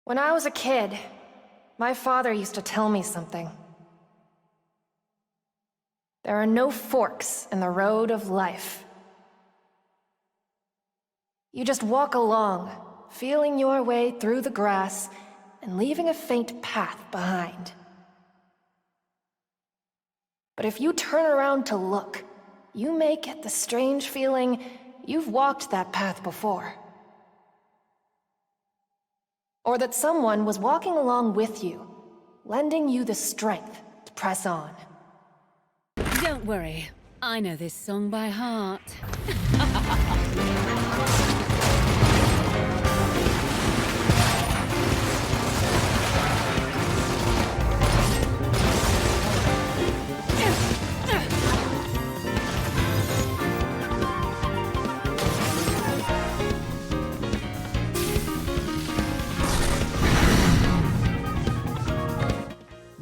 When I was a kid, my father used to tell me something. There are no forks in the road of life. You just walk along, feeling your way through the grass and leaving a faint path behind. But if you turn around to look, you may get the strange feeling you've walked that path before. Or that someone was walking along with you, lending you the strength to press on. Don't worry, I know this song by heart.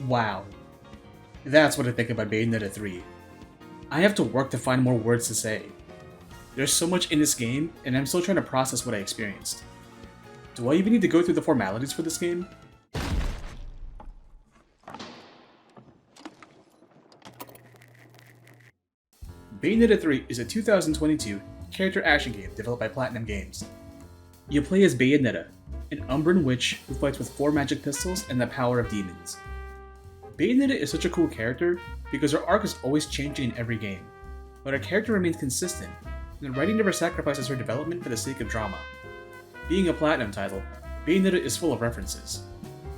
Wow. That's what I think about Bayonetta 3. I have to work to find more words to say. There's so much in this game, and I'm still trying to process what I experienced. Do I even need to go through the formalities for this game? Bayonetta 3 is a 2022 character action game developed by Platinum Games. You play as Bayonetta, an Umbran witch who fights with 4 magic pistols and the power of demons. Bayonetta is such a cool character because her arc is always changing in every game, but her character remains consistent, and the writing never sacrifices her development for the sake of drama. Being a Platinum title, Bayonetta is full of references.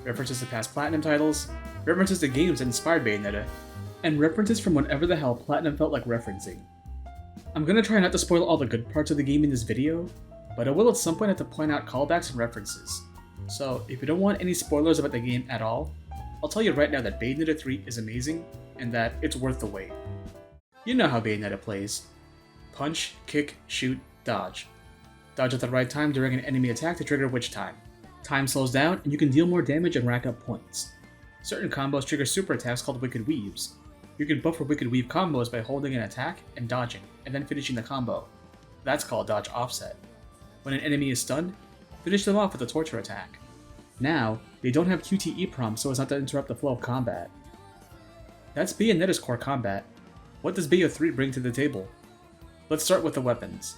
References to past Platinum titles, references to games that inspired Bayonetta, and references from whatever the hell Platinum felt like referencing. I'm gonna try not to spoil all the good parts of the game in this video, but I will at some point have to point out callbacks and references. So if you don't want any spoilers about the game at all, I'll tell you right now that Bayonetta 3 is amazing, and that it's worth the wait. You know how Bayonetta plays. Punch, kick, shoot, dodge. Dodge at the right time during an enemy attack to trigger witch time. Time slows down, and you can deal more damage and rack up points. Certain combos trigger super attacks called Wicked Weaves. You can buff for Wicked Weave combos by holding an attack and dodging, and then finishing the combo. That's called dodge offset. When an enemy is stunned, finish them off with a torture attack. Now, they don't have QTE prompts so as not to interrupt the flow of combat. That's Bayonetta's core combat. What does Bayo 3 bring to the table? Let's start with the weapons.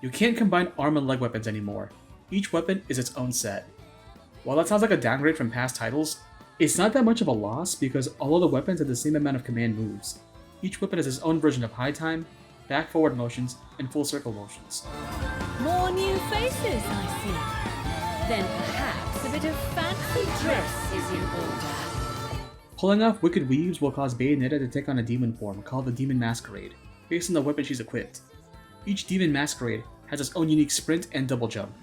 You can't combine arm and leg weapons anymore. Each weapon is its own set. While that sounds like a downgrade from past titles, it's not that much of a loss because all of the weapons have the same amount of command moves. Each weapon has its own version of high time, back forward motions, and full circle motions. More new faces, I see. Then perhaps a bit of fancy dress is in order. Pulling off Wicked Weaves will cause Bayonetta to take on a demon form called the Demon Masquerade, based on the weapon she's equipped. Each Demon Masquerade has its own unique sprint and double jump.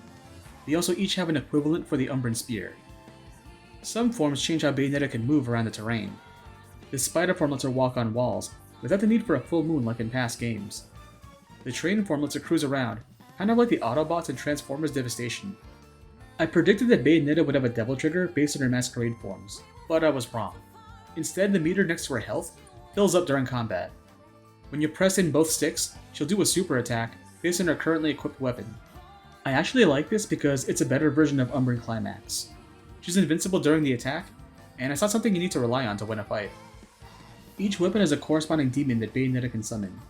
They also each have an equivalent for the Umbran Spear. Some forms change how Bayonetta can move around the terrain. The Spider form lets her walk on walls, without the need for a full moon like in past games. The Train form lets her cruise around, kind of like the Autobots in Transformers Devastation. I predicted that Bayonetta would have a Devil Trigger based on her Masquerade forms, but I was wrong. Instead, the meter next to her health fills up during combat. When you press in both sticks, she'll do a super attack based on her currently equipped weapon. I actually like this because it's a better version of Umbran Climax. She's invincible during the attack, and it's not something you need to rely on to win a fight. Each weapon has a corresponding demon that Bayonetta can summon.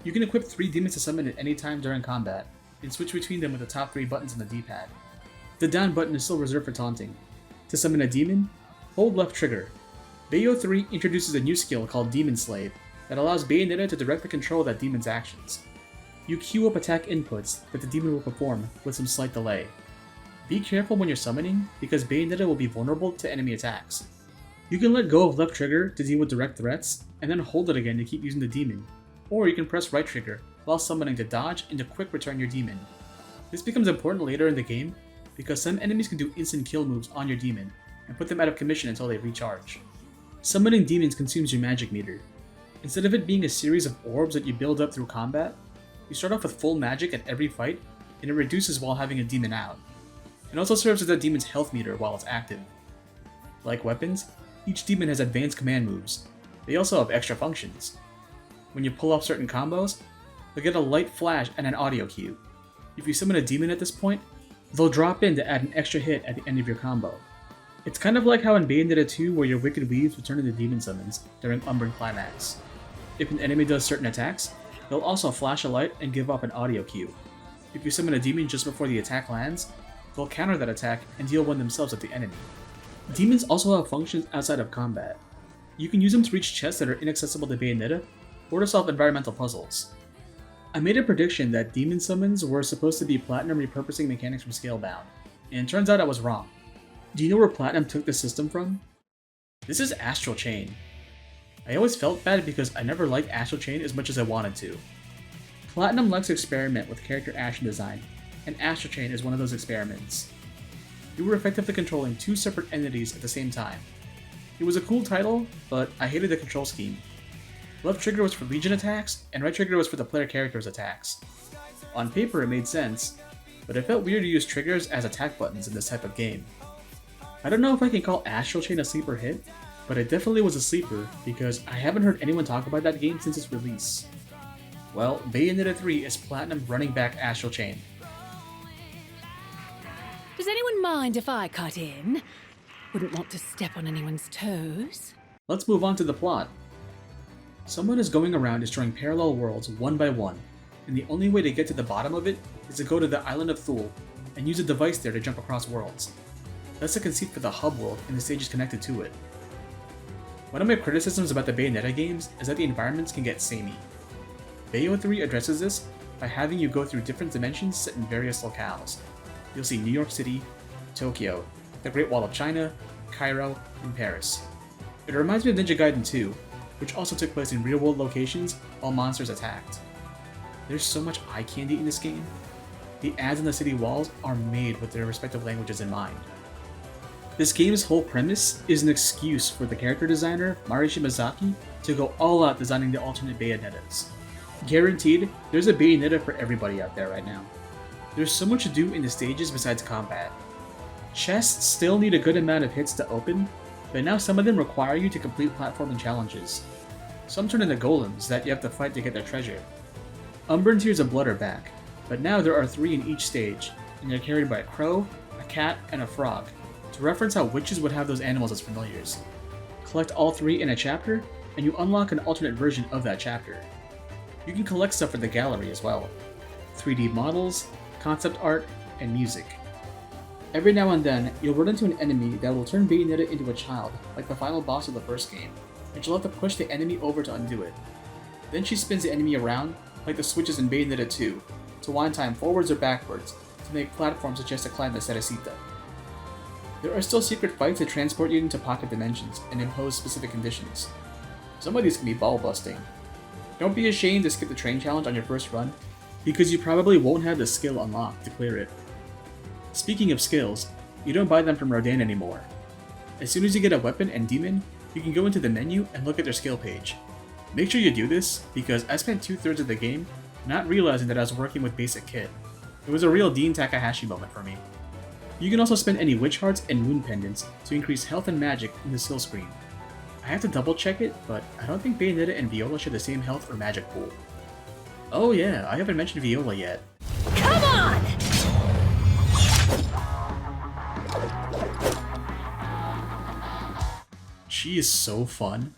You can equip 3 demons to summon at any time during combat, and switch between them with the top 3 buttons on the D-pad. The down button is still reserved for taunting. To summon a demon, hold left trigger. Bayo 3 introduces a new skill called Demon Slave that allows Bayonetta to directly control that demon's actions. You queue up attack inputs that the demon will perform with some slight delay. Be careful when you're summoning because Bayonetta will be vulnerable to enemy attacks. You can let go of left trigger to deal with direct threats, and then hold it again to keep using the demon, or you can press right trigger while summoning to dodge and to quick return your demon. This becomes important later in the game because some enemies can do instant kill moves on your demon and put them out of commission until they recharge. Summoning demons consumes your magic meter. Instead of it being a series of orbs that you build up through combat, you start off with full magic at every fight, and it reduces while having a demon out. It also serves as that demon's health meter while it's active. Like weapons, each demon has advanced command moves. They also have extra functions. When you pull off certain combos, you'll get a light flash and an audio cue. If you summon a demon at this point, They'll drop in to add an extra hit at the end of your combo. It's kind of like how in Bayonetta 2 where your Wicked Weaves will turn into demon summons during Umbran Climax. If an enemy does certain attacks, they'll also flash a light and give off an audio cue. If you summon a demon just before the attack lands, they'll counter that attack and deal one themselves at the enemy. Demons also have functions outside of combat. You can use them to reach chests that are inaccessible to Bayonetta, or to solve environmental puzzles. I made a prediction that demon summons were supposed to be Platinum repurposing mechanics from Scalebound, and it turns out I was wrong. Do you know where Platinum took this system from? This is Astral Chain. I always felt bad because I never liked Astral Chain as much as I wanted to. Platinum likes to experiment with character action design, and Astral Chain is one of those experiments. You were effectively controlling two separate entities at the same time. It was a cool title, but I hated the control scheme. Left trigger was for Legion attacks, and right trigger was for the player character's attacks. On paper it made sense, but it felt weird to use triggers as attack buttons in this type of game. I don't know if I can call Astral Chain a sleeper hit, but it definitely was a sleeper because I haven't heard anyone talk about that game since its release. Well, Bayonetta 3 is Platinum running back Astral Chain. Does anyone mind if I cut in? Wouldn't want to step on anyone's toes. Let's move on to the plot. Someone is going around destroying parallel worlds one by one, and the only way to get to the bottom of it is to go to the island of Thule and use a device there to jump across worlds. That's the conceit for the hub world and the stages connected to it. One of my criticisms about the Bayonetta games is that the environments can get samey. Bayo 3 addresses this by having you go through different dimensions set in various locales. You'll see New York City, Tokyo, the Great Wall of China, Cairo, and Paris. It reminds me of Ninja Gaiden 2, which also took place in real-world locations while monsters attacked. There's so much eye candy in this game. The ads on the city walls are made with their respective languages in mind. This game's whole premise is an excuse for the character designer, Mari Shimazaki, to go all out designing the alternate Bayonettas. Guaranteed, there's a Bayonetta for everybody out there right now. There's so much to do in the stages besides combat. Chests still need a good amount of hits to open, but now some of them require you to complete platforming challenges. Some turn into golems that you have to fight to get their treasure. Umbran Tears of Blood are back, but now there are 3 in each stage, and they're carried by a crow, a cat, and a frog, to reference how witches would have those animals as familiars. Collect all 3 in a chapter, and you unlock an alternate version of that chapter. You can collect stuff for the gallery as well. 3D models, concept art, and music. Every now and then, you'll run into an enemy that will turn Bayonetta into a child, like the final boss of the first game, and you'll have to push the enemy over to undo it. Then she spins the enemy around, like the switches in Bayonetta 2, to wind time forwards or backwards, to make platforms such as to climb the Cerecita. There are still secret fights that transport you into pocket dimensions and impose specific conditions. Some of these can be ball busting. Don't be ashamed to skip the train challenge on your first run, because you probably won't have the skill unlocked to clear it. Speaking of skills, you don't buy them from Rodan anymore. As soon as you get a weapon and demon, you can go into the menu and look at their skill page. Make sure you do this, because I spent 2/3 of the game not realizing that I was working with basic kit. It was a real Dean Takahashi moment for me. You can also spend any witch hearts and moon pendants to increase health and magic in the skill screen. I have to double check it, but I don't think Bayonetta and Viola share the same health or magic pool. Oh yeah, I haven't mentioned Viola yet. Come on! She is so fun.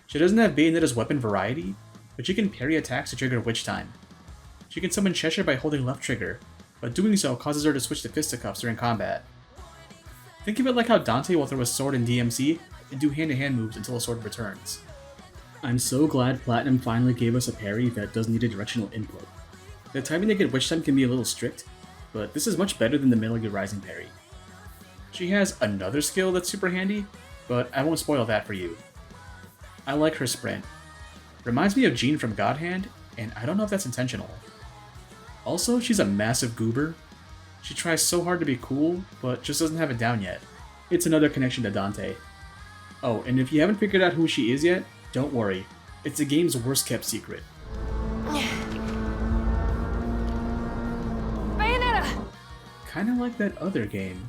She doesn't have Bayonetta's weapon variety, but she can parry attacks to trigger witch time. She can summon Cheshire by holding left trigger, but doing so causes her to switch to fisticuffs during combat. Think of it like how Dante will throw a sword in DMC and do hand-to-hand moves until a sword returns. I'm so glad Platinum finally gave us a parry that doesn't need a directional input. The timing to get witch time can be a little strict, but this is much better than the Metal Gear Rising parry. She has another skill that's super handy, but I won't spoil that for you. I like her sprint. Reminds me of Jeanne from God Hand, and I don't know if that's intentional. Also, she's a massive goober. She tries so hard to be cool, but just doesn't have it down yet. It's another connection to Dante. Oh, and if you haven't figured out who she is yet, don't worry. It's the game's worst kept secret. Bayonetta! Kinda like that other game.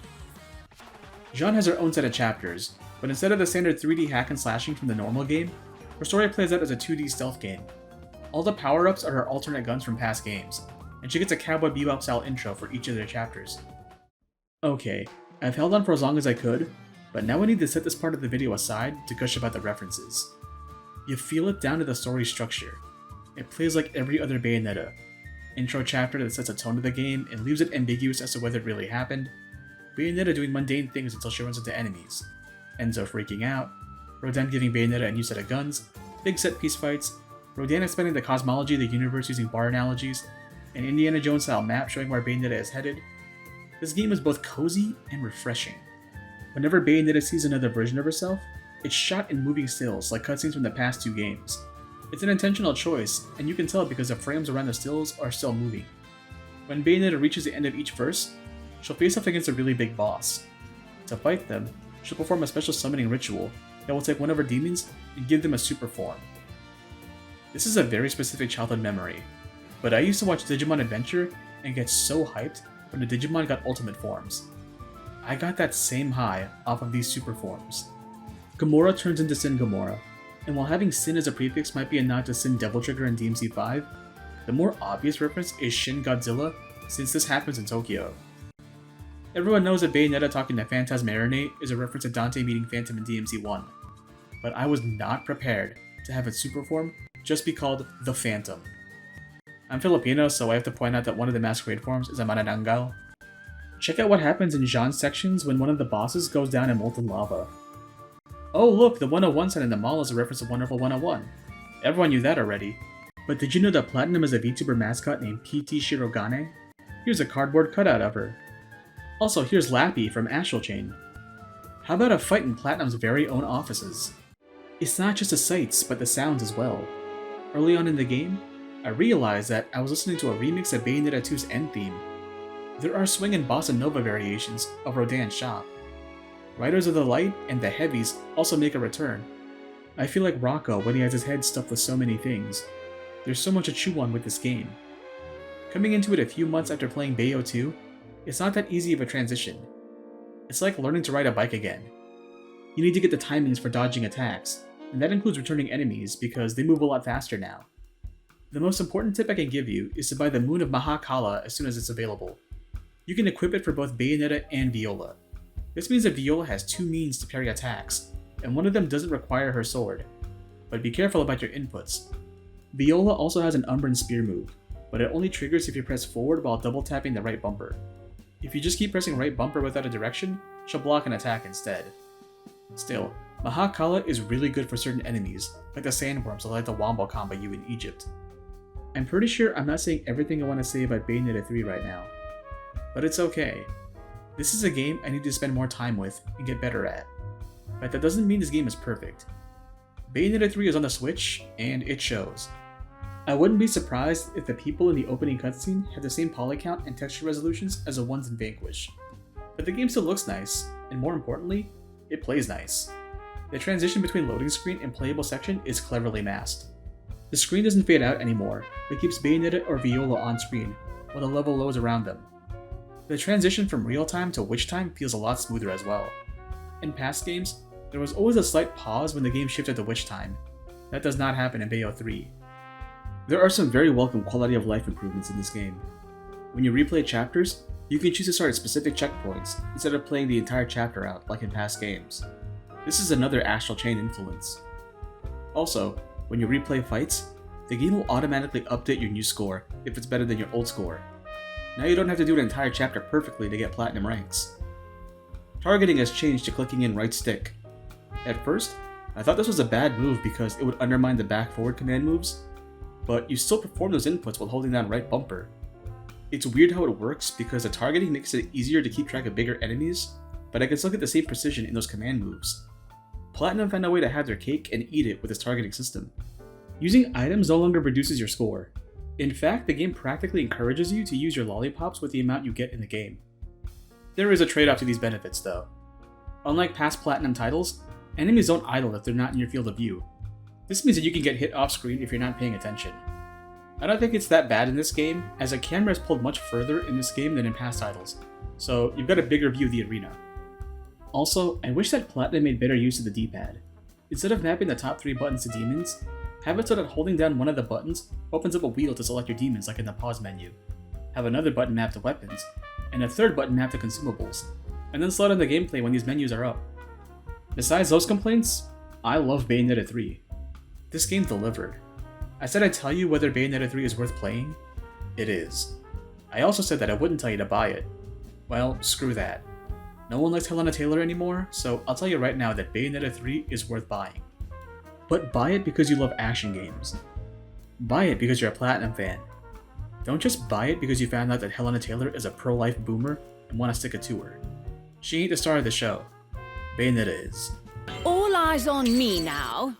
Jeanne has her own set of chapters, but instead of the standard 3D hack and slashing from the normal game, her story plays out as a 2D stealth game. All the power-ups are her alternate guns from past games, and she gets a Cowboy Bebop style intro for each of their chapters. Okay, I've held on for as long as I could, but now I need to set this part of the video aside to gush about the references. You feel it down to the story structure. It plays like every other Bayonetta. Intro chapter that sets a tone of the game and leaves it ambiguous as to whether it really happened. Bayonetta doing mundane things until she runs into enemies. Enzo freaking out. Rodin giving Bayonetta a new set of guns. Big set piece fights. Rodin expanding the cosmology of the universe using bar analogies. An Indiana Jones style map showing where Bayonetta is headed. This game is both cozy and refreshing. Whenever Bayonetta sees another version of herself, it's shot in moving stills like cutscenes from the past 2 games. It's an intentional choice, and you can tell because the frames around the stills are still moving. When Bayonetta reaches the end of each verse, she'll face off against a really big boss. To fight them, she'll perform a special summoning ritual that will take one of her demons and give them a super form. This is a very specific childhood memory, but I used to watch Digimon Adventure and get so hyped when the Digimon got ultimate forms. I got that same high off of these super forms. Gamora turns into Sin Gamora, and while having Sin as a prefix might be a nod to Sin Devil Trigger in DMC5, the more obvious reference is Shin Godzilla, since this happens in Tokyo. Everyone knows that Bayonetta talking to Phantasm Marinate is a reference to Dante meeting Phantom in DMC1, but I was not prepared to have its super form just be called the Phantom. I'm Filipino, so I have to point out that one of the Masquerade forms is a Manananggal. Check out what happens in Jeanne's sections when one of the bosses goes down in molten lava. Oh look, the 101 sign in the mall is a reference to Wonderful 101. Everyone knew that already. But did you know that Platinum is a VTuber mascot named PT Shirogane? Here's a cardboard cutout of her. Also, here's Lappy from Astral Chain. How about a fight in Platinum's very own offices? It's not just the sights, but the sounds as well. Early on in the game, I realized that I was listening to a remix of Bayonetta 2's end theme. There are swing and bossa nova variations of Rodin's shop. Riders of the Light and the Heavies also make a return. I feel like Rocco when he has his head stuffed with so many things. There's so much to chew on with this game. Coming into it a few months after playing Bayo 2, it's not that easy of a transition. It's like learning to ride a bike again. You need to get the timings for dodging attacks, and that includes returning enemies because they move a lot faster now. The most important tip I can give you is to buy the Moon of Mahaa-Kalaa as soon as it's available. You can equip it for both Bayonetta and Viola. This means that Viola has 2 means to parry attacks, and one of them doesn't require her sword. But be careful about your inputs. Viola also has an Umbran Spear move, but it only triggers if you press forward while double tapping the right bumper. If you just keep pressing right bumper without a direction, she'll block an attack instead. Still, Mahaa-Kalaa is really good for certain enemies, like the sandworms that like the Wombo combo you in Egypt. I'm pretty sure I'm not saying everything I want to say about Bayonetta 3 right now, but it's okay. This is a game I need to spend more time with and get better at, but that doesn't mean this game is perfect. Bayonetta 3 is on the Switch, and it shows. I wouldn't be surprised if the people in the opening cutscene had the same poly count and texture resolutions as the ones in Vanquish, but the game still looks nice, and more importantly, it plays nice. The transition between loading screen and playable section is cleverly masked. The screen doesn't fade out anymore, but keeps Bayonetta or Viola on screen, while the level loads around them. The transition from real time to witch time feels a lot smoother as well. In past games, there was always a slight pause when the game shifted to witch time. That does not happen in Bayo 3. There are some very welcome quality of life improvements in this game. When you replay chapters, you can choose to start at specific checkpoints instead of playing the entire chapter out like in past games. This is another Astral Chain influence. Also, when you replay fights, the game will automatically update your new score if it's better than your old score. Now you don't have to do an entire chapter perfectly to get platinum ranks. Targeting has changed to clicking in right stick. At first, I thought this was a bad move because it would undermine the back-forward command moves, but you still perform those inputs while holding down right bumper. It's weird how it works because the targeting makes it easier to keep track of bigger enemies, but I can still get the same precision in those command moves. Platinum found a way to have their cake and eat it with its targeting system. Using items no longer reduces your score. In fact, the game practically encourages you to use your lollipops with the amount you get in the game. There is a trade-off to these benefits though. Unlike past Platinum titles, enemies don't idle if they're not in your field of view. This means that you can get hit off screen if you're not paying attention. I don't think it's that bad in this game, as the camera is pulled much further in this game than in past titles, so you've got a bigger view of the arena. Also, I wish that Platinum made better use of the D-pad. Instead of mapping the top 3 buttons to demons, have it so that holding down one of the buttons opens up a wheel to select your demons like in the pause menu. Have another button mapped to weapons, and a third button mapped to consumables, and then slot in the gameplay when these menus are up. Besides those complaints, I love Bayonetta 3. This game delivered. I said I'd tell you whether Bayonetta 3 is worth playing. It is. I also said that I wouldn't tell you to buy it. Well, screw that. No one likes Helena Taylor anymore, so I'll tell you right now that Bayonetta 3 is worth buying. But buy it because you love action games. Buy it because you're a Platinum fan. Don't just buy it because you found out that Helena Taylor is a pro-life boomer and want to stick it to her. She ain't the star of the show. Bayonetta is. All eyes on me now.